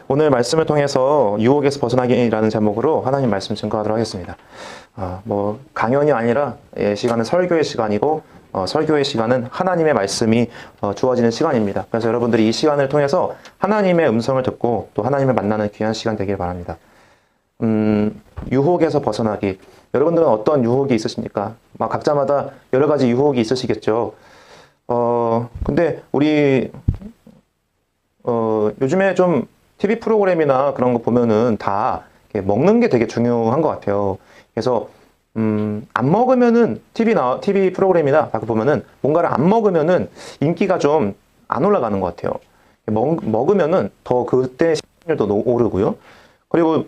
오늘 말씀을 통해서 유혹에서 벗어나기라는 제목으로 하나님 말씀 증거하도록 하겠습니다. 강연이 아니라 시간은 설교의 시간이고 설교의 시간은 하나님의 말씀이 주어지는 시간입니다. 그래서 여러분들이 이 시간을 통해서 하나님의 음성을 듣고 또 하나님을 만나는 귀한 시간 되길 바랍니다. 유혹에서 벗어나기. 여러분들은 어떤 유혹이 있으십니까? 각자마다 여러 가지 유혹이 있으시겠죠. 근데 우리 요즘에 좀 TV 프로그램이나 그런 거 보면은 다 먹는 게 되게 중요한 것 같아요. 그래서 안 먹으면은 TV 프로그램이나 보면은 뭔가를 안 먹으면은 인기가 좀 안 올라가는 것 같아요. 먹으면은 더 그때 시청률도 오르고요. 그리고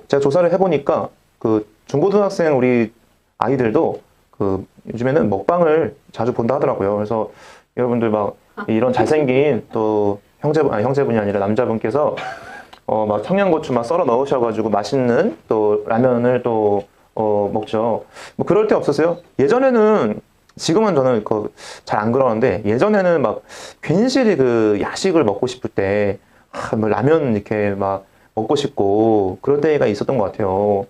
제가 조사를 해보니까 그 중고등학생 우리 아이들도 요즘에는 먹방을 자주 본다 하더라고요. 그래서 여러분들 이런 잘생긴 또 형제분이 아니라 남자분께서 청양고추 썰어 넣으셔가지고 맛있는 또 라면을 또 먹죠. 그럴 때 없었어요? 예전에는, 지금은 저는 잘 안 그러는데, 예전에는 괜시리 야식을 먹고 싶을 때 라면 이렇게 먹고 싶고 그럴 때가 있었던 것 같아요.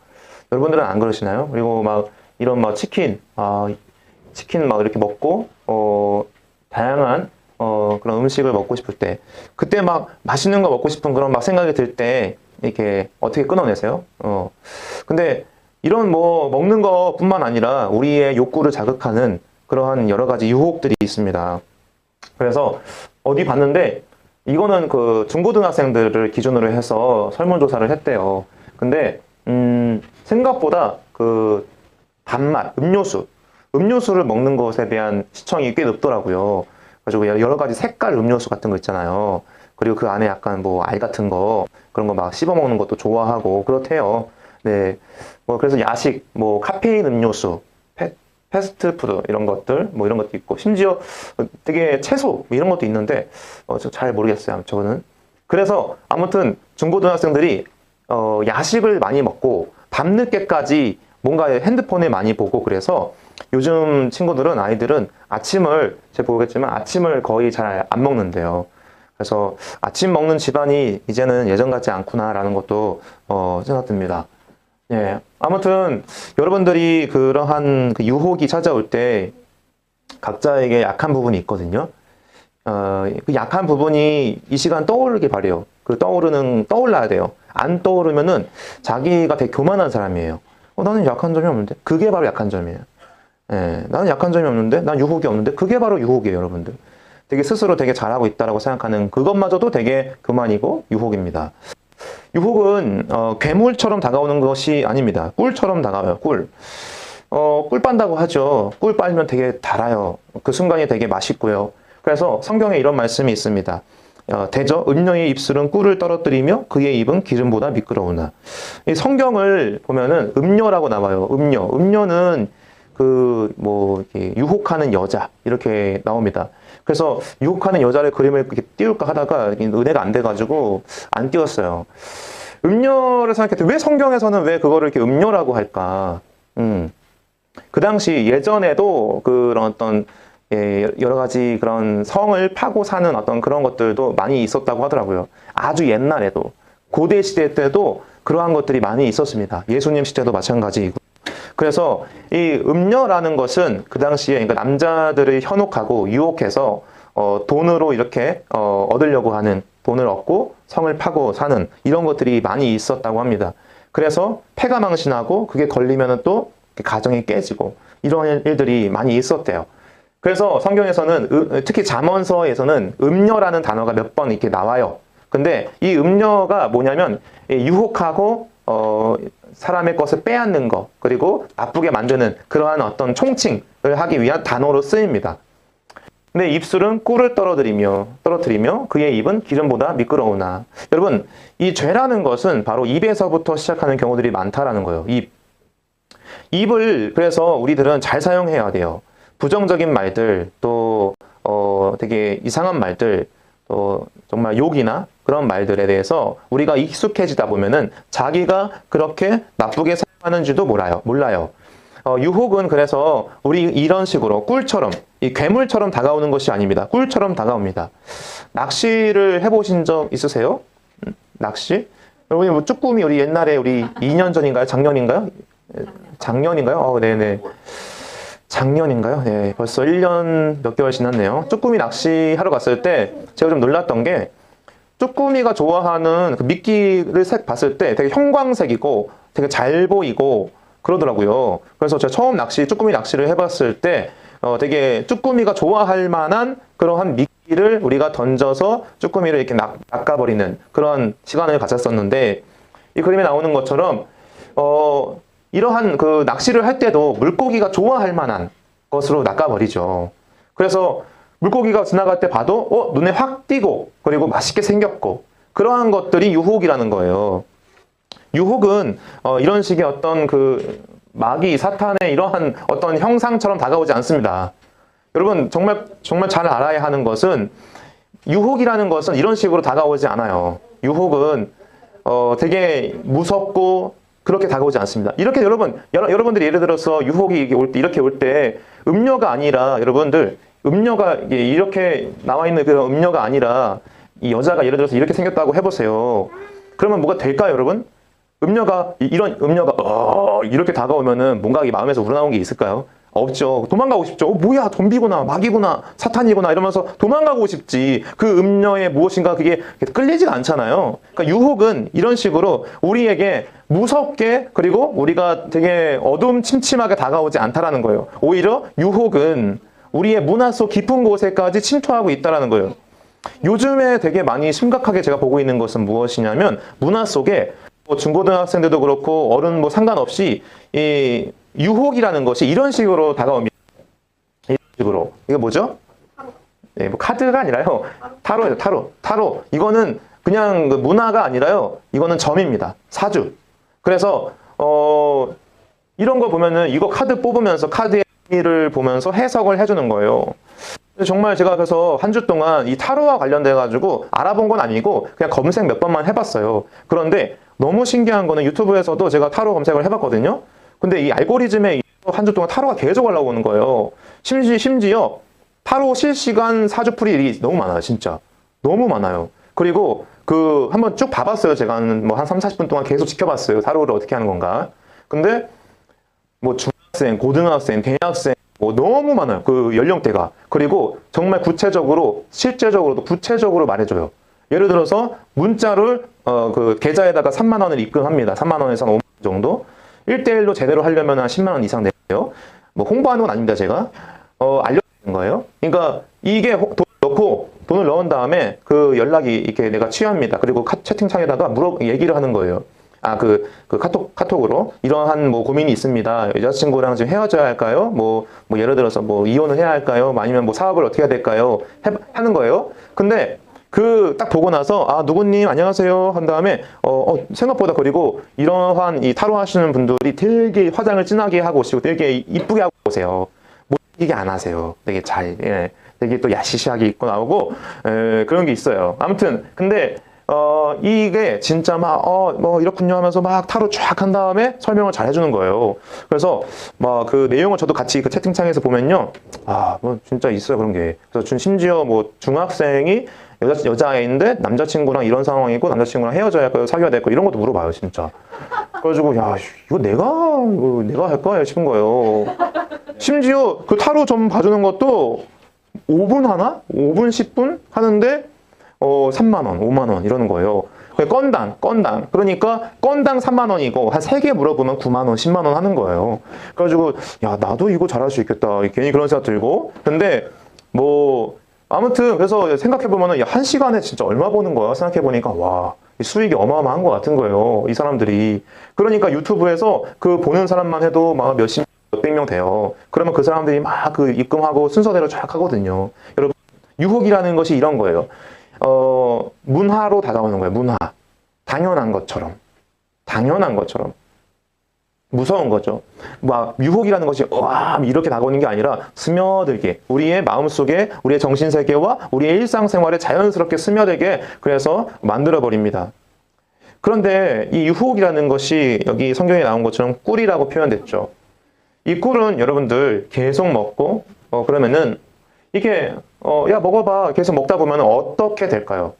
여러분들은 안 그러시나요? 그리고 이런 치킨 이렇게 먹고 다양한 그런 음식을 먹고 싶을 때, 그때 맛있는 거 먹고 싶은 그런 생각이 들 때 이렇게 어떻게 끊어내세요? 근데 이런 먹는 거뿐만 아니라 우리의 욕구를 자극하는 그러한 여러 가지 유혹들이 있습니다. 그래서 어디 봤는데 이거는 중고등학생들을 기준으로 해서 설문조사를 했대요. 근데 생각보다 단맛, 음료수를 먹는 것에 대한 시청이 꽤 높더라고요. 그리고 여러 가지 색깔 음료수 같은 거 있잖아요. 그리고 그 안에 약간 알 같은 거, 그런 거 씹어 먹는 것도 좋아하고 그렇대요. 네. 그래서 야식, 카페인 음료수, 패스트푸드 이런 것들, 이런 것도 있고, 심지어 되게 채소 이런 것도 있는데 저 잘 모르겠어요. 저는. 그래서 아무튼 중고등학생들이 야식을 많이 먹고 밤늦게까지 뭔가 핸드폰에 많이 보고, 그래서 요즘 아이들은 아침을, 제가 보겠지만 아침을 거의 잘 안 먹는데요. 그래서 아침 먹는 집안이 이제는 예전 같지 않구나라는 것도 생각됩니다. 예. 아무튼 여러분들이 그러한 유혹이 찾아올 때 각자에게 약한 부분이 있거든요. 그 약한 부분이 이 시간 떠오르길 바래요. 떠올라야 돼요. 안 떠오르면은 자기가 되게 교만한 사람이에요. 나는 약한 점이 없는데? 그게 바로 약한 점이에요. 예, 나는 약한 점이 없는데? 난 유혹이 없는데? 그게 바로 유혹이에요, 여러분들. 되게 스스로 되게 잘하고 있다라고 생각하는 그것마저도 되게 교만이고 유혹입니다. 유혹은 괴물처럼 다가오는 것이 아닙니다. 꿀처럼 다가와요. 꿀 빤다고 하죠. 꿀 빨면 되게 달아요. 그 순간이 되게 맛있고요. 그래서 성경에 이런 말씀이 있습니다. 대저 음녀의 입술은 꿀을 떨어뜨리며 그의 입은 기름보다 미끄러우나. 이 성경을 보면은 음녀라고 나와요. 음녀는 이렇게 유혹하는 여자 이렇게 나옵니다. 그래서 유혹하는 여자를 그림을 이렇게 띄울까 하다가 은혜가 안 돼가지고 안 띄웠어요. 음녀를 생각했을 때 왜 성경에서는 왜 그거를 이렇게 음녀라고 할까? 그 당시 예전에도 그런 어떤 여러 가지 그런 성을 파고 사는 어떤 그런 것들도 많이 있었다고 하더라고요. 아주 옛날에도, 고대 시대 때도 그러한 것들이 많이 있었습니다. 예수님 시대도 마찬가지이고. 그래서 이 음녀라는 것은 그 당시에, 그러니까 남자들을 현혹하고 유혹해서 돈으로 이렇게 얻으려고 하는, 돈을 얻고 성을 파고 사는 이런 것들이 많이 있었다고 합니다. 그래서 패가 망신하고 그게 걸리면은 또 가정이 깨지고 이런 일들이 많이 있었대요. 그래서 성경에서는 특히 잠언서에서는 음녀라는 단어가 몇 번 이렇게 나와요. 근데 이 음녀가 뭐냐면 유혹하고 사람의 것을 빼앗는 것, 그리고 나쁘게 만드는 그러한 어떤 총칭을 하기 위한 단어로 쓰입니다. 근데 입술은 꿀을 떨어뜨리며 그의 입은 기름보다 미끄러우나. 여러분, 이 죄라는 것은 바로 입에서부터 시작하는 경우들이 많다라는 거예요. 입을 그래서 우리들은 잘 사용해야 돼요. 부정적인 말들, 또 되게 이상한 말들, 또 정말 욕이나 그런 말들에 대해서 우리가 익숙해지다 보면은 자기가 그렇게 나쁘게 사용하는지도 몰라요. 유혹은 그래서 우리 이런 식으로 꿀처럼, 이 괴물처럼 다가오는 것이 아닙니다. 꿀처럼 다가옵니다. 낚시를 해보신 적 있으세요? 낚시? 여러분이 뭐 쭈꾸미 우리 옛날에 우리 2년 전인가요? 작년인가요? 작년인가요? 네네. 작년인가요? 네, 벌써 1년 몇 개월 지났네요. 쭈꾸미 낚시하러 갔을 때 제가 좀 놀랐던 게 쭈꾸미가 좋아하는 그 미끼를 색 봤을 때 되게 형광색이고 되게 잘 보이고 그러더라고요. 그래서 제가 처음 쭈꾸미 낚시를 해봤을 때 되게 쭈꾸미가 좋아할 만한 그러한 미끼를 우리가 던져서 쭈꾸미를 이렇게 낚아버리는 그런 시간을 가졌었는데 이 그림에 나오는 것처럼 이러한 그 낚시를 할 때도 물고기가 좋아할 만한 것으로 낚아버리죠. 그래서 물고기가 지나갈 때 봐도 눈에 확 띄고 그리고 맛있게 생겼고 그러한 것들이 유혹이라는 거예요. 유혹은 이런 식의 어떤 그 마귀, 사탄의 이러한 어떤 형상처럼 다가오지 않습니다. 여러분 정말 잘 알아야 하는 것은 유혹이라는 것은 이런 식으로 다가오지 않아요. 유혹은 되게 무섭고 그렇게 다가오지 않습니다. 이렇게 여러분들이 예를 들어서 유혹이 올 때 이렇게 올 때 음료가 아니라 여러분들 음료가 이렇게 나와 있는 그런 음료가 아니라 이 여자가 예를 들어서 이렇게 생겼다고 해보세요. 그러면 뭐가 될까요, 여러분? 이런 음료가 이렇게 다가오면은 뭔가 이 마음에서 우러나온 게 있을까요? 없죠. 도망가고 싶죠. 뭐야, 좀비구나, 마귀구나, 사탄이구나 이러면서 도망가고 싶지. 그 음료에 무엇인가 그게 끌리지가 않잖아요. 그러니까 유혹은 이런 식으로 우리에게 무섭게 그리고 우리가 되게 어둠침침하게 다가오지 않다라는 거예요. 오히려 유혹은 우리의 문화 속 깊은 곳에까지 침투하고 있다라는 거예요. 요즘에 되게 많이 심각하게 제가 보고 있는 것은 무엇이냐면 문화 속에 중고등학생들도 그렇고 어른 상관없이 이 유혹이라는 것이 이런 식으로 다가옵니다. 이런 식으로. 이게 뭐죠? 네, 카드가 아니라요. 타로예요, 타로. 이거는 그냥 그 문화가 아니라요. 이거는 점입니다. 사주. 그래서 이런 거 보면은 이거 카드 뽑으면서 카드의 의미를 보면서 해석을 해주는 거예요. 정말 제가 그래서 한 주 동안 이 타로와 관련돼 가지고 알아본 건 아니고 그냥 검색 몇 번만 해봤어요. 그런데 너무 신기한 거는 유튜브에서도 제가 타로 검색을 해봤거든요. 근데 이 알고리즘에 한 주 동안 타로가 계속 올라오는 거예요. 심지어 타로 실시간 사주풀이 너무 많아요. 진짜 너무 많아요. 그리고 한번 쭉 봐봤어요. 제가 한 3, 40분 동안 계속 지켜봤어요. 타로를 어떻게 하는 건가. 근데 중학생, 고등학생, 대학생 너무 많아요. 그 연령대가. 그리고 정말 실제적으로도 구체적으로 말해줘요. 예를 들어서 문자를 그 계좌에다가 3만 원을 입금합니다. 3만 원에서 5만 원 정도. 1대1로 제대로 하려면 한 10만 원 이상 내요. 홍보하는 건 아닙니다, 제가. 알려주는 거예요. 그러니까 이게 돈을 넣은 다음에 그 연락이 이렇게 내가 취합니다. 그리고 채팅창에다가 얘기를 하는 거예요. 카톡으로 이러한 고민이 있습니다. 여자친구랑 지금 헤어져야 할까요? 예를 들어서 이혼을 해야 할까요? 아니면 사업을 어떻게 해야 될까요? 하는 거예요. 근데 딱 보고 나서 누구님 안녕하세요 한 다음에 생각보다 그리고 이러한 이 타로 하시는 분들이 되게 화장을 진하게 하고 오시고 되게 이쁘게 하고 오세요. 이게 안 하세요. 되게 되게 또 야시시하게 입고 나오고 그런 게 있어요. 아무튼 근데 이게 진짜 이렇군요 하면서 타로 쫙 한 다음에 설명을 잘 해주는 거예요. 그래서 그 내용을 저도 같이 그 채팅창에서 보면요. 진짜 있어요, 그런 게. 그래서 심지어 중학생이 여자애인데 남자친구랑 이런 상황이고 남자친구랑 헤어져야 할까요? 사귀어야 될까요? 이런 것도 물어봐요, 진짜. 그래가지고, 이거 내가 할까? 싶은 거예요. 심지어 그 타로 점 봐주는 것도 5분 하나? 5분, 10분? 하는데 3만 원, 5만 원 이러는 거예요. 건당. 그러니까 건당 3만 원이고 한 3개 물어보면 9만 원, 10만 원 하는 거예요. 그래가지고 나도 이거 잘할 수 있겠다. 괜히 그런 생각 들고. 근데 아무튼 그래서 생각해보면은 1시간에 진짜 얼마 버는 거야? 생각해보니까 와, 수익이 어마어마한 것 같은 거예요. 이 사람들이. 그러니까 유튜브에서 그 보는 사람만 해도 몇백 명 돼요. 그러면 그 사람들이 입금하고 순서대로 쫙 하거든요. 여러분, 유혹이라는 것이 이런 거예요. 문화로 다가오는 거예요. 문화. 당연한 것처럼. 무서운 거죠. 유혹이라는 것이 이렇게 다가오는 게 아니라 스며들게 우리의 마음속에 우리의 정신세계와 우리의 일상생활에 자연스럽게 스며들게 그래서 만들어버립니다. 그런데 이 유혹이라는 것이 여기 성경에 나온 것처럼 꿀이라고 표현됐죠. 이 꿀은 여러분들 계속 먹고 그러면은 이게 야 먹어봐 계속 먹다 보면 어떻게 될까요?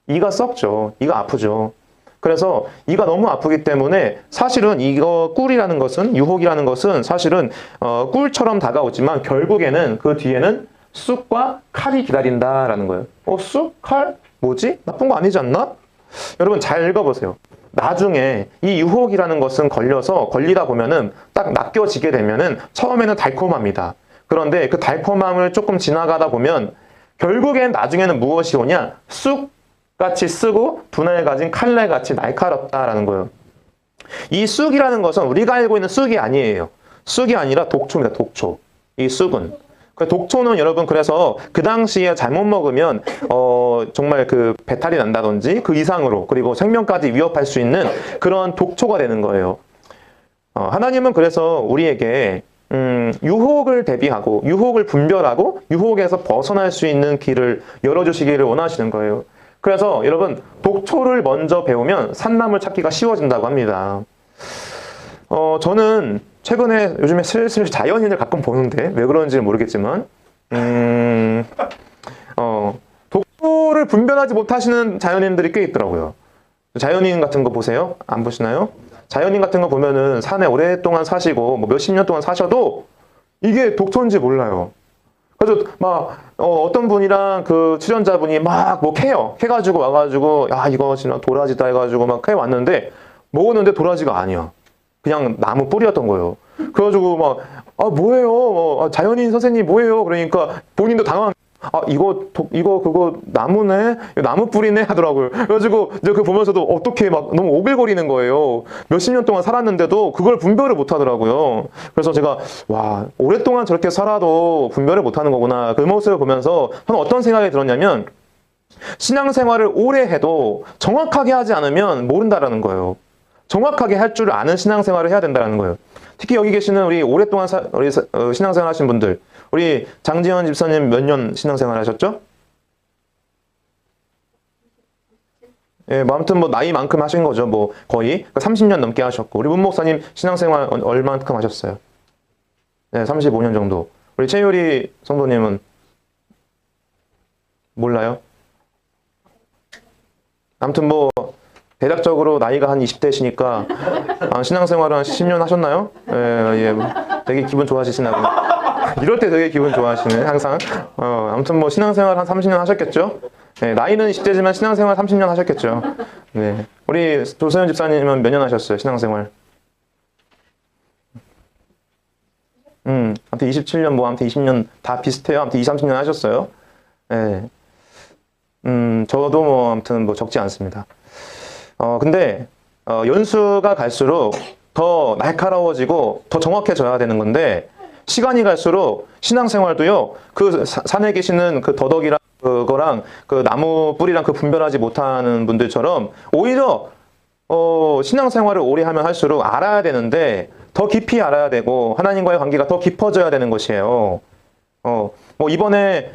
이가 썩죠. 이가 아프죠. 그래서 이가 너무 아프기 때문에 사실은 이거 꿀이라는 것은, 유혹이라는 것은 사실은 꿀처럼 다가오지만 결국에는 그 뒤에는 쑥과 칼이 기다린다라는 거예요. 쑥? 칼? 뭐지? 나쁜 거 아니지 않나? 여러분 잘 읽어보세요. 나중에 이 유혹이라는 것은 걸리다 보면은 딱 낚여지게 되면은 처음에는 달콤합니다. 그런데 그 달콤함을 조금 지나가다 보면 결국엔 나중에는 무엇이 오냐? 쑥같이 쓰고 분할 가진 칼날같이 날카롭다라는 거예요. 이 쑥이라는 것은 우리가 알고 있는 쑥이 아니에요. 쑥이 아니라 독초입니다. 독초. 이 쑥은. 독초는 여러분 그래서 그 당시에 잘못 먹으면 정말 그 배탈이 난다든지 그 이상으로 그리고 생명까지 위협할 수 있는 그런 독초가 되는 거예요. 하나님은 그래서 우리에게 유혹을 대비하고 유혹을 분별하고 유혹에서 벗어날 수 있는 길을 열어주시기를 원하시는 거예요. 그래서 여러분 독초를 먼저 배우면 산나물 찾기가 쉬워진다고 합니다. 저는 최근에 요즘에 슬슬 자연인을 가끔 보는데 왜 그런지는 모르겠지만 독초를 분별하지 못하시는 자연인들이 꽤 있더라고요. 자연인 같은 거 보세요. 안 보시나요? 자연인 같은 거 보면은 산에 오랫동안 사시고 뭐 몇십 년 동안 사셔도 이게 독초인지 몰라요. 그래서 막 어떤 분이랑 그 출연자분이 막 뭐 캐가지고 와가지고 야 이거 진짜 도라지다 해가지고 막 캐 왔는데 먹었는데 도라지가 아니야. 그냥 나무 뿌리였던 거예요. 그래가지고 막 뭐예요? 자연인 선생님 뭐예요? 그러니까 본인도 당황. 그거 나무네? 나무 뿌리네? 하더라고요. 그래가지고 이제 그거 보면서도 어떻게 막 너무 오글거리는 거예요. 몇십 년 동안 살았는데도 그걸 분별을 못 하더라고요. 그래서 제가, 와, 오랫동안 저렇게 살아도 분별을 못 하는 거구나. 그 모습을 보면서 저는 어떤 생각이 들었냐면, 신앙생활을 오래 해도 정확하게 하지 않으면 모른다라는 거예요. 정확하게 할 줄 아는 신앙생활을 해야 된다는 거예요. 특히 여기 계시는 우리 오랫동안 신앙생활 하신 분들, 우리 장지현 집사님 몇 년 신앙생활 하셨죠? 예, 아무튼 뭐 나이만큼 하신 거죠. 뭐 거의 30년 넘게 하셨고, 우리 문 목사님 신앙생활 얼마만큼 하셨어요? 네, 35년 정도. 우리 최유리 성도님은 몰라요? 아무튼 뭐 대략적으로 나이가 한 20대시니까 신앙생활을 한 10년 하셨나요? 예, 되게 기분 좋아지시나요? 이럴 때 되게 기분 좋아하시네, 항상. 아무튼 뭐 신앙생활 한 30년 하셨겠죠? 네, 나이는 20대지만 신앙생활 30년 하셨겠죠? 네. 우리 조서연 집사님은 몇 년 하셨어요, 신앙생활? 아무튼 27년, 뭐 아무튼 20년 다 비슷해요. 아무튼 20, 30년 하셨어요. 네. 저도 뭐 아무튼 뭐 적지 않습니다. 근데 연수가 갈수록 더 날카로워지고 더 정확해져야 되는 건데, 시간이 갈수록 신앙생활도요, 그 산에 계시는 그 더덕이랑 그거랑 그 나무 뿌리랑 그 분별하지 못하는 분들처럼 오히려 신앙생활을 오래 하면 할수록 알아야 되는데 더 깊이 알아야 되고 하나님과의 관계가 더 깊어져야 되는 것이에요. 뭐 이번에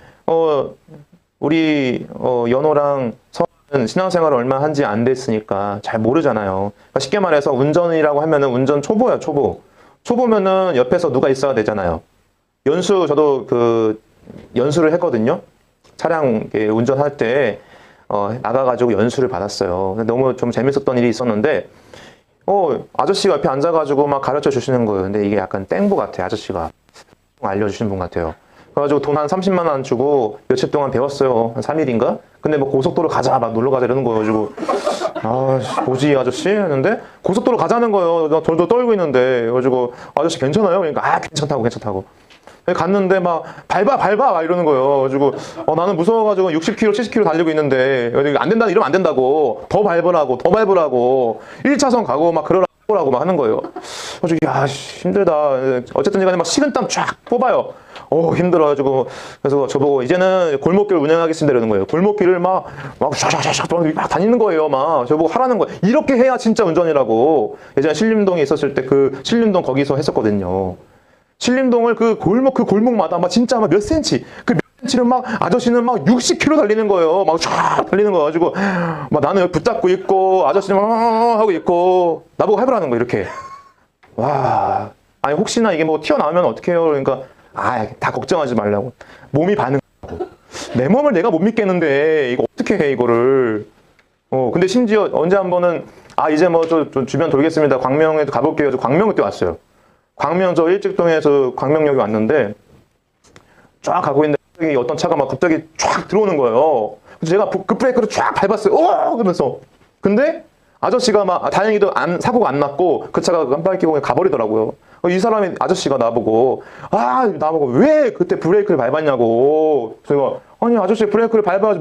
우리 연호랑 서는 신앙생활을 얼마 한지 안 됐으니까 잘 모르잖아요. 그러니까 쉽게 말해서 운전이라고 하면은 운전 초보야, 초보. 초보면은 옆에서 누가 있어야 되잖아요. 저도 그 연수를 했거든요. 차량 운전할 때 나가가지고 연수를 받았어요. 근데 너무 좀 재밌었던 일이 있었는데 아저씨가 옆에 앉아가지고 막 가르쳐 주시는 거예요. 근데 이게 약간 땡보 같아요. 아저씨가 알려주신 분 같아요. 그래가지고 돈 한 30만 원 주고 며칠 동안 배웠어요. 한 3일인가? 근데 뭐 고속도로 가자, 막 놀러 가자 이러는 거예요. 가지고 뭐지 아저씨? 했는데 고속도로 가자는 거예요. 나 돌도 떨고 있는데. 그래가지고 아저씨 괜찮아요? 그러니까 괜찮다고. 갔는데 막 밟아 막 이러는 거예요. 그래가지고 나는 무서워가지고 60km, 70km 달리고 있는데 안 된다, 이러면 안 된다고. 더 밟으라고 1차선 가고 막 그러라고 막 하는 거예요. 그래가지고 야 힘들다. 어쨌든 간에 막 식은땀 쫙 뽑아요. 힘들어가지고. 그래서 저보고 이제는 골목길 운영하겠습니다 이러는 거예요. 골목길을 막 샥샥샥 막 다니는 거예요. 막 저보고 하라는 거예요. 이렇게 해야 진짜 운전이라고. 예전에 신림동에 있었을 때 그 신림동 거기서 했었거든요. 신림동을 그 골목마다 막 진짜 막 몇 센치, 그 몇 센치를 막 아저씨는 막 60km 달리는 거예요. 막 쫙 달리는 거 가지고 막 나는 여기 붙잡고 있고 아저씨는 막 하고 있고 나보고 해보라는 거 이렇게. 와, 아니 혹시나 이게 뭐 튀어나오면 어떡해요? 그러니까 다 걱정하지 말라고. 몸이 반응하고. 내 몸을 내가 못 믿겠는데 이거 어떻게 해 이거를. 근데 심지어 언제 한 번은, 이제 뭐 저 주변 돌겠습니다. 광명에도 가볼게요. 저 광명에 또 왔어요. 광명 저 일직동에서 광명역에 왔는데, 쫙 가고 있는데, 갑자기 어떤 차가 막 갑자기 쫙 들어오는 거예요. 그래서 제가 급브레이크를 쫙 밟았어요. 그러면서. 근데 아저씨가 막, 다행히도 사고가 안 났고, 그 차가 깜빡이 끼고 가버리더라고요. 이 사람이, 아저씨가 나보고, 나보고 왜 그때 브레이크를 밟았냐고. 제가, 아니, 아저씨 브레이크를 밟아야지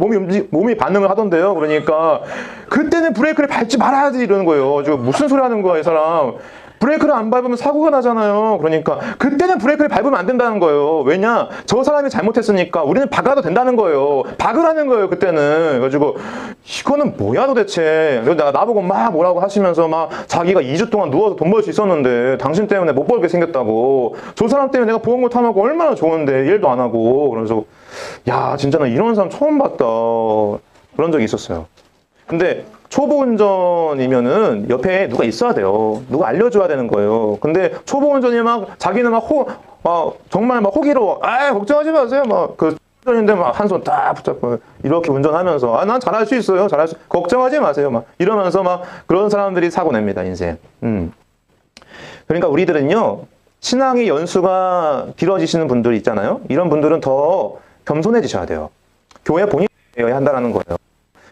몸이 반응을 하던데요. 그러니까, 그때는 브레이크를 밟지 말아야지 이러는 거예요. 지금 무슨 소리 하는 거야, 이 사람. 브레이크를 안 밟으면 사고가 나잖아요. 그러니까 그때는 브레이크를 밟으면 안 된다는 거예요. 왜냐? 저 사람이 잘못했으니까 우리는 박아도 된다는 거예요. 박으라는 거예요, 그때는. 그래가지고 이거는 뭐야 도대체. 나보고 막 뭐라고 하시면서 막 자기가 2주 동안 누워서 돈 벌 수 있었는데 당신 때문에 못 벌게 생겼다고. 저 사람 때문에 내가 보험금 타먹고 얼마나 좋은데 일도 안 하고. 그래서 야, 진짜 나 이런 사람 처음 봤다. 그런 적이 있었어요. 근데 초보 운전이면은 옆에 누가 있어야 돼요. 누가 알려줘야 되는 거예요. 근데 초보 운전이 자기는 정말 호기로, 걱정하지 마세요. 운전인데 한 손 딱 붙잡고 이렇게 운전하면서, 난 잘할 수 있어요. 걱정하지 마세요. 이러면서 그런 사람들이 사고 냅니다, 인생. 그러니까 우리들은요, 신앙의 연수가 길어지시는 분들이 있잖아요. 이런 분들은 더 겸손해지셔야 돼요. 교회 본인이 되어야 한다는 거예요.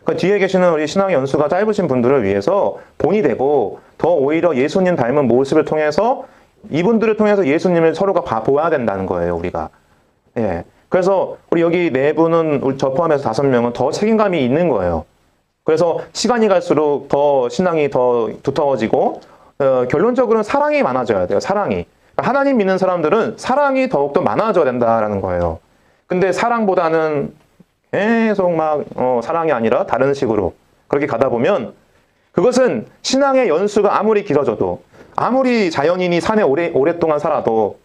그러니까 뒤에 계시는 우리 신앙의 연수가 짧으신 분들을 위해서 본이 되고 더 오히려 예수님 닮은 모습을 통해서 이분들을 통해서 예수님을 서로가 보아야 된다는 거예요, 우리가. 예. 그래서 우리 여기 네 분은, 우리 저 포함해서 5명은 더 책임감이 있는 거예요. 그래서 시간이 갈수록 더 신앙이 더 두터워지고, 결론적으로는 사랑이 많아져야 돼요, 사랑이. 그러니까 하나님 믿는 사람들은 사랑이 더욱더 많아져야 된다라는 거예요. 근데 사랑보다는 계속 사랑이 아니라 다른 식으로 그렇게 가다 보면 그것은 신앙의 연수가 아무리 길어져도, 아무리 자연인이 삶에 오랫동안 살아도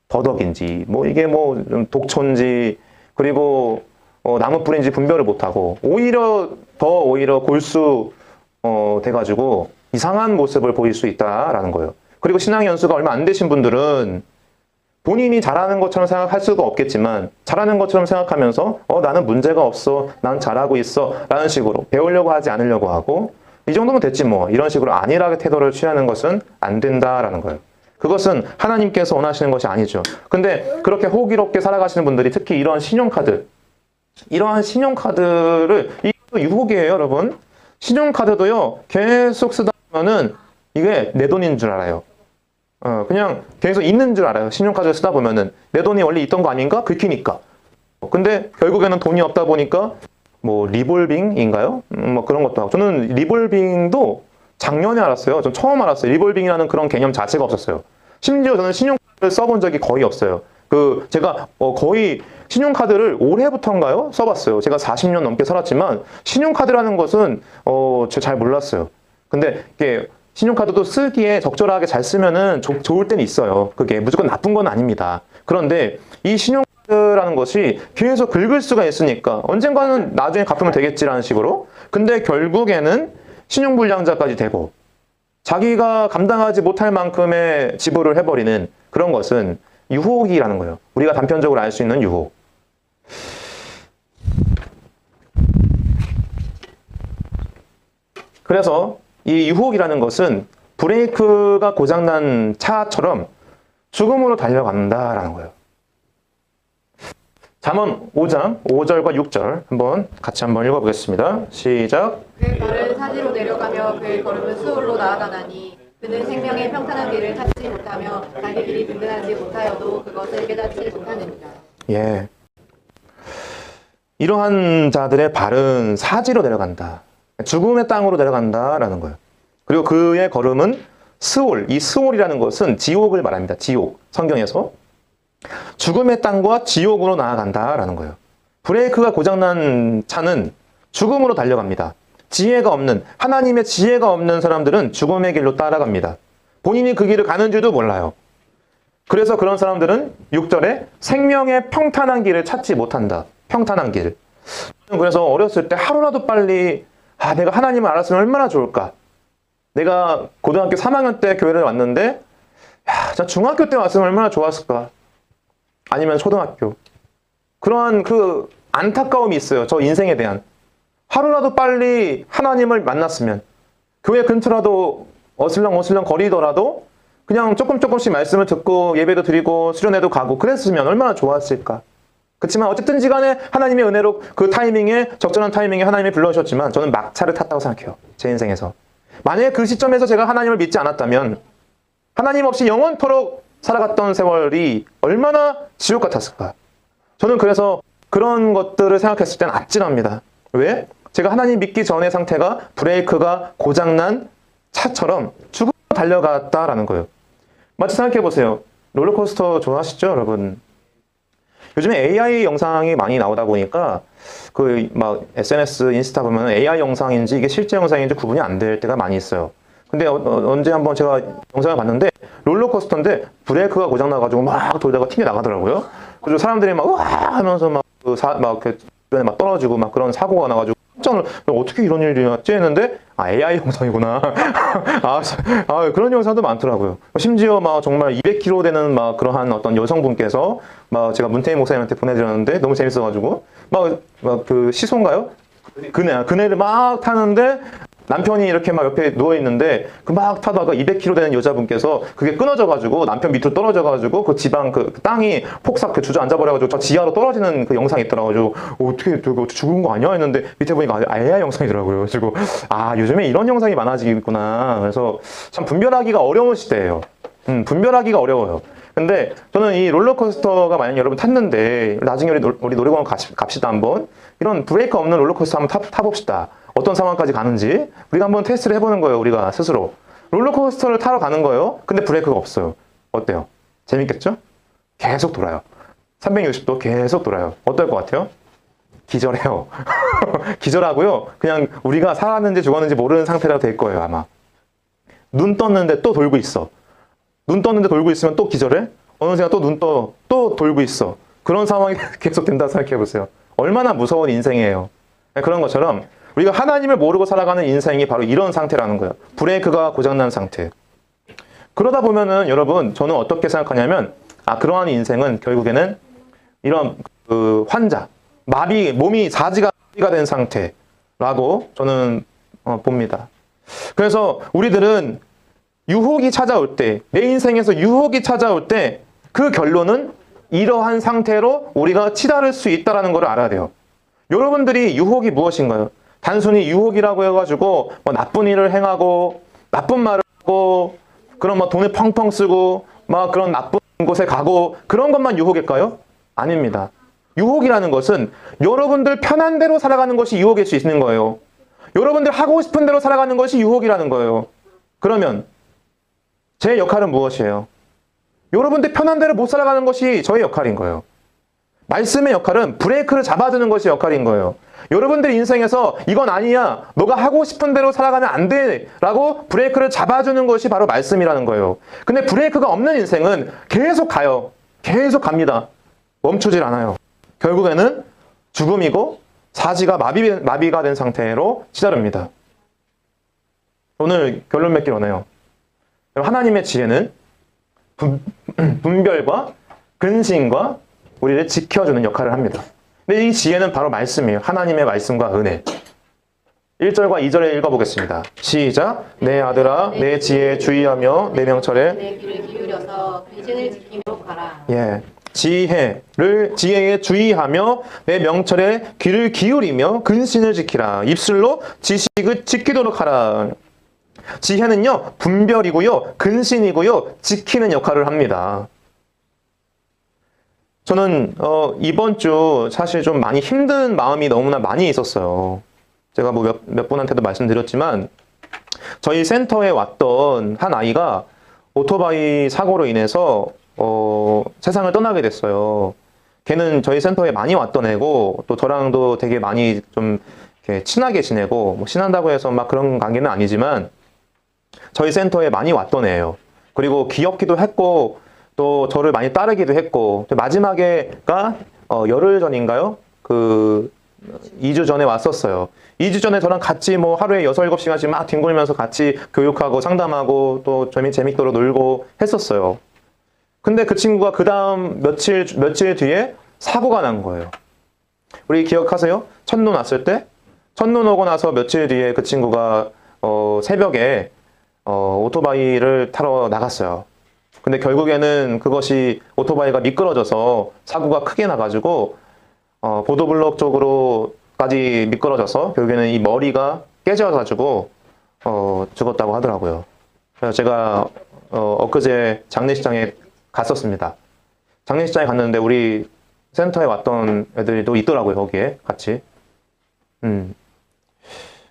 더덕인지 이게 좀 독초인지 그리고 나무 뿌리인지 분별을 못하고 오히려 골수 돼가지고 이상한 모습을 보일 수 있다라는 거예요. 그리고 신앙의 연수가 얼마 안 되신 분들은 본인이 잘하는 것처럼 생각할 수가 없겠지만 잘하는 것처럼 생각하면서 나는 문제가 없어, 난 잘하고 있어 라는 식으로 배우려고 하지 않으려고 하고, 이 정도면 됐지 이런 식으로 안일하게 태도를 취하는 것은 안 된다라는 거예요. 그것은 하나님께서 원하시는 것이 아니죠. 근데 그렇게 호기롭게 살아가시는 분들이 특히 이러한 신용카드를, 이것도 유혹이에요, 여러분. 신용카드도요, 계속 쓰다 보면은 이게 내 돈인 줄 알아요. 그냥 계속 있는 줄 알아요. 신용카드를 쓰다 보면은 내 돈이 원래 있던 거 아닌가? 긁히니까. 근데 결국에는 돈이 없다 보니까 리볼빙인가요? 그런 것도 하고. 저는 리볼빙도 작년에 알았어요. 전 처음 알았어요. 리볼빙이라는 그런 개념 자체가 없었어요. 심지어 저는 신용카드를 써본 적이 거의 없어요. 제가 거의 신용카드를 올해부터인가요? 써봤어요. 제가 40년 넘게 살았지만 신용카드라는 것은 제가 잘 몰랐어요. 근데 이게 신용카드도 쓰기에 적절하게 잘 쓰면은 좋을 때는 있어요. 그게 무조건 나쁜 건 아닙니다. 그런데 이 신용카드라는 것이 계속 긁을 수가 있으니까 언젠가는 나중에 갚으면 되겠지라는 식으로. 근데 결국에는 신용불량자까지 되고 자기가 감당하지 못할 만큼의 지불을 해버리는 그런 것은 유혹이라는 거예요. 우리가 단편적으로 알 수 있는 유혹. 그래서 이 유혹이라는 것은 브레이크가 고장난 차처럼 죽음으로 달려간다라는 거예요. 잠언 5장 5절과 6절 같이 한번 읽어보겠습니다. 시작. 그의 발은 사지로 내려가며 그의 걸음은 수월로 나아가나니 그는 생명의 평탄한 길을 찾지 못하며 자기 길이 든든하지 못하여도 그것을 깨닫지 못하느니라. 예. 이러한 자들의 발은 사지로 내려간다. 죽음의 땅으로 내려간다라는 거예요. 그리고 그의 걸음은 스올, 이 스올이라는 것은 지옥을 말합니다. 지옥, 성경에서. 죽음의 땅과 지옥으로 나아간다라는 거예요. 브레이크가 고장난 차는 죽음으로 달려갑니다. 지혜가 없는, 하나님의 지혜가 없는 사람들은 죽음의 길로 따라갑니다. 본인이 그 길을 가는 줄도 몰라요. 그래서 그런 사람들은 6절에 생명의 평탄한 길을 찾지 못한다. 평탄한 길. 그래서 어렸을 때 하루라도 빨리 내가 하나님을 알았으면 얼마나 좋을까. 내가 고등학교 3학년 때 교회를 왔는데 자 중학교 때 왔으면 얼마나 좋았을까. 아니면 초등학교. 그러한 그 안타까움이 있어요. 저 인생에 대한. 하루라도 빨리 하나님을 만났으면, 교회 근처라도 어슬렁어슬렁 거리더라도 그냥 조금씩 말씀을 듣고 예배도 드리고 수련회도 가고 그랬으면 얼마나 좋았을까. 그렇지만 어쨌든지 간에 하나님의 은혜로 그 타이밍에, 적절한 타이밍에 하나님이 불러주셨지만 저는 막차를 탔다고 생각해요. 제 인생에서. 만약에 그 시점에서 제가 하나님을 믿지 않았다면 하나님 없이 영원토록 살아갔던 세월이 얼마나 지옥 같았을까. 저는 그래서 그런 것들을 생각했을 땐 아찔합니다. 왜? 제가 하나님 믿기 전의 상태가 브레이크가 고장난 차처럼 죽음으로 달려갔다라는 거예요. 마치 생각해보세요. 롤러코스터 좋아하시죠, 여러분? 요즘에 AI 영상이 많이 나오다 보니까 그 막 SNS, 인스타 보면 AI 영상인지 이게 실제 영상인지 구분이 안 될 때가 많이 있어요. 근데 언제 한번 제가 영상을 봤는데 롤러코스터인데 브레이크가 고장나가지고 막 돌다가 튕겨 나가더라고요. 그리고 사람들이 막 으아 하면서 막 주변에 막 떨어지고 막 그런 사고가 나가지고 어떻게 이런 일이 났지 했는데 AI 영상이구나. 그런 영상도 많더라고요. 심지어 막 정말 200kg 되는 막 그러한 어떤 여성분께서 막 제가 문태인 목사님한테 보내드렸는데 너무 재밌어가지고 막 그 시소인가요? 그네를 막 타는데 남편이 이렇게 막 옆에 누워있는데 그 막 타다가 200kg 되는 여자분께서 그게 끊어져가지고 남편 밑으로 떨어져가지고 그 지방 그 땅이 폭삭 그 주저앉아버려가지고 저 지하로 떨어지는 그 영상이 있더라고요. 어떻게 죽은 거 아니야? 했는데 밑에 보니까 AI 영상이더라고요. 그리고 요즘에 이런 영상이 많아지겠구나. 그래서 참 분별하기가 어려운 시대예요. 분별하기가 어려워요. 근데 저는 이 롤러코스터가 만약 여러분 탔는데 나중에 우리 놀이공원 갑시다 한번. 이런 브레이크 없는 롤러코스터 한번 타봅시다. 어떤 상황까지 가는지 우리가 한번 테스트를 해보는 거예요. 우리가 스스로 롤러코스터를 타러 가는 거예요. 근데 브레이크가 없어요. 어때요? 재밌겠죠? 계속 돌아요. 360도 계속 돌아요. 어떨 것 같아요? 기절해요. 기절하고요. 그냥 우리가 살았는지 죽었는지 모르는 상태라 될 거예요. 아마. 눈 떴는데 또 돌고 있어. 눈 떴는데 돌고 있으면 또 기절해? 어느 순간 또 눈 떠, 또 돌고 있어. 그런 상황이 계속 된다 생각해보세요. 얼마나 무서운 인생이에요. 그런 것처럼 우리가 하나님을 모르고 살아가는 인생이 바로 이런 상태라는 거예요. 브레이크가 고장난 상태. 그러다 보면은 여러분, 저는 어떻게 생각하냐면 그러한 인생은 결국에는 이런 그 환자, 몸이 사지가 된 상태라고 저는 봅니다. 그래서 우리들은 유혹이 찾아올 때, 내 인생에서 유혹이 찾아올 때 그 결론은 이러한 상태로 우리가 치달을 수 있다는 걸 알아야 돼요. 여러분들이 유혹이 무엇인가요? 단순히 유혹이라고 해가지고 뭐 나쁜 일을 행하고 나쁜 말을 하고 그런 뭐 돈을 펑펑 쓰고 막 그런 나쁜 곳에 가고 그런 것만 유혹일까요? 아닙니다. 유혹이라는 것은 여러분들 편한 대로 살아가는 것이 유혹일 수 있는 거예요. 여러분들 하고 싶은 대로 살아가는 것이 유혹이라는 거예요. 그러면 제 역할은 무엇이에요? 여러분들 편한 대로 못 살아가는 것이 저의 역할인 거예요. 말씀의 역할은 브레이크를 잡아주는 것이 역할인 거예요. 여러분들 인생에서 이건 아니야, 너가 하고 싶은 대로 살아가면 안 돼 라고 브레이크를 잡아주는 것이 바로 말씀이라는 거예요. 근데 브레이크가 없는 인생은 계속 가요. 계속 갑니다. 멈추질 않아요. 결국에는 죽음이고 사지가 마비가 된 상태로 치달습니다. 오늘 결론 맺기 원해요. 하나님의 지혜는 분별과 근신과 우리를 지켜주는 역할을 합니다. 근데 이 지혜는 바로 말씀이에요. 하나님의 말씀과 은혜. 1절과 2절에 읽어보겠습니다. 시작. 내 아들아 내 지혜에 주의하며 내 명철에 내 귀를 기울여서 근신을 지키며 가라. 예, 지혜에 주의하며 내 명철에 귀를 기울이며 근신을 지키라. 입술로 지식을 지키도록 하라. 지혜는요, 분별이고요, 근신이고요, 지키는 역할을 합니다. 저는 이번 주 사실 좀 많이 힘든 마음이 너무나 많이 있었어요. 제가 뭐 몇 분한테도 말씀드렸지만 저희 센터에 왔던 한 아이가 오토바이 사고로 인해서 세상을 떠나게 됐어요. 걔는 저희 센터에 많이 왔던 애고 또 저랑도 되게 많이 좀 이렇게 친하게 지내고 뭐 친한다고 해서 막 그런 관계는 아니지만 저희 센터에 많이 왔던 애예요. 그리고 귀엽기도 했고 또 저를 많이 따르기도 했고 마지막에가 열흘 전인가요? 2주 전에 왔었어요. 2주 전에 저랑 같이 뭐 하루에 6, 7시간씩 막 뒹굴면서 같이 교육하고 상담하고 또 재밌도록 놀고 했었어요. 근데 그 친구가 그 다음 며칠 뒤에 사고가 난 거예요. 우리 기억하세요? 첫눈 왔을 때 첫눈 오고 나서 며칠 뒤에 그 친구가 새벽에 오토바이를 타러 나갔어요. 근데 결국에는 그것이 오토바이가 미끄러져서 사고가 크게 나가지고 보도블록 쪽으로까지 미끄러져서 결국에는 이 머리가 깨져가지고 죽었다고 하더라고요. 그래서 제가 엊그제 장례식장에 갔었습니다. 장례식장에 갔는데 우리 센터에 왔던 애들도 있더라고요. 거기에 같이.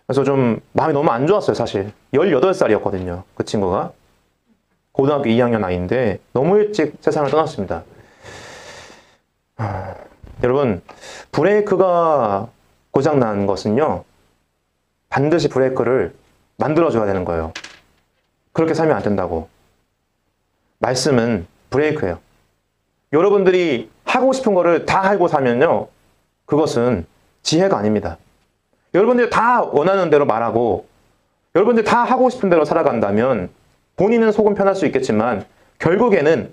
그래서 좀 마음이 너무 안 좋았어요. 사실 18살이었거든요. 그 친구가 고등학교 2학년 아이인데 너무 일찍 세상을 떠났습니다. 여러분, 브레이크가 고장난 것은요, 반드시 브레이크를 만들어줘야 되는 거예요. 그렇게 살면 안 된다고. 말씀은 브레이크예요. 여러분들이 하고 싶은 거를 다 하고 사면요, 그것은 지혜가 아닙니다. 여러분들이 다 원하는 대로 말하고 여러분들이 다 하고 싶은 대로 살아간다면 본인은 속은 편할 수 있겠지만 결국에는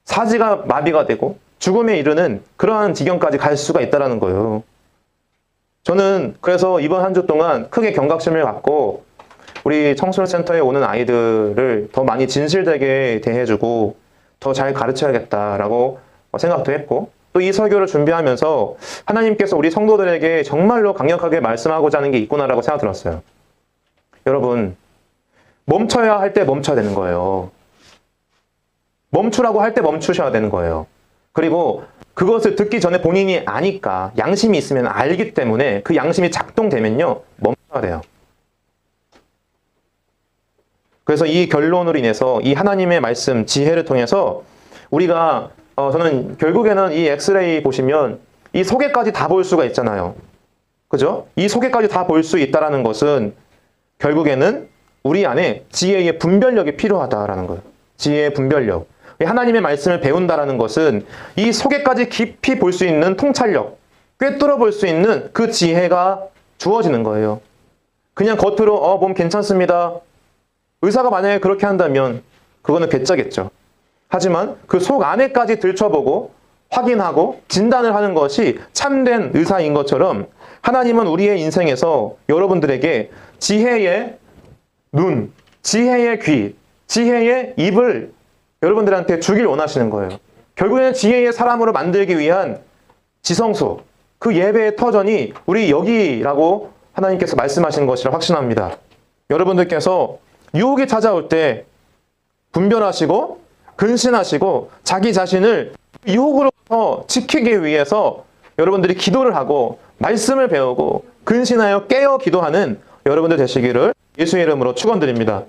사지가 마비가 되고 죽음에 이르는 그러한 지경까지 갈 수가 있다는 거예요. 저는 그래서 이번 한 주 동안 크게 경각심을 갖고 우리 청소년 센터에 오는 아이들을 더 많이 진실되게 대해주고 더 잘 가르쳐야겠다라고 생각도 했고, 또 이 설교를 준비하면서 하나님께서 우리 성도들에게 정말로 강력하게 말씀하고자 하는 게 있구나라고 생각 들었어요. 여러분, 멈춰야 할 때 멈춰야 되는 거예요. 멈추라고 할 때 멈추셔야 되는 거예요. 그리고 그것을 듣기 전에 본인이 아니까, 양심이 있으면 알기 때문에 그 양심이 작동되면요, 멈춰야 돼요. 그래서 이 결론으로 인해서 이 하나님의 말씀, 지혜를 통해서 우리가 저는 결국에는 이 엑스레이 보시면 이 속에까지 다 볼 수가 있잖아요. 그죠? 이 속에까지 다 볼 수 있다는 것은 결국에는 우리 안에 지혜의 분별력이 필요하다라는 거예요. 지혜의 분별력. 하나님의 말씀을 배운다라는 것은 이 속에까지 깊이 볼 수 있는 통찰력, 꿰뚫어 볼 수 있는 그 지혜가 주어지는 거예요. 그냥 겉으로 몸 괜찮습니다. 의사가 만약에 그렇게 한다면 그거는 괴짜겠죠. 하지만 그 속 안에까지 들춰보고 확인하고 진단을 하는 것이 참된 의사인 것처럼 하나님은 우리의 인생에서 여러분들에게 지혜의 눈, 지혜의 귀, 지혜의 입을 여러분들한테 주길 원하시는 거예요. 결국에는 지혜의 사람으로 만들기 위한 지성소, 그 예배의 터전이 우리 여기라고 하나님께서 말씀하시는 것이라 확신합니다. 여러분들께서 유혹이 찾아올 때 분별하시고 근신하시고 자기 자신을 유혹으로부터 지키기 위해서 여러분들이 기도를 하고 말씀을 배우고 근신하여 깨어 기도하는 여러분들 되시기를 예수의 이름으로 축원드립니다.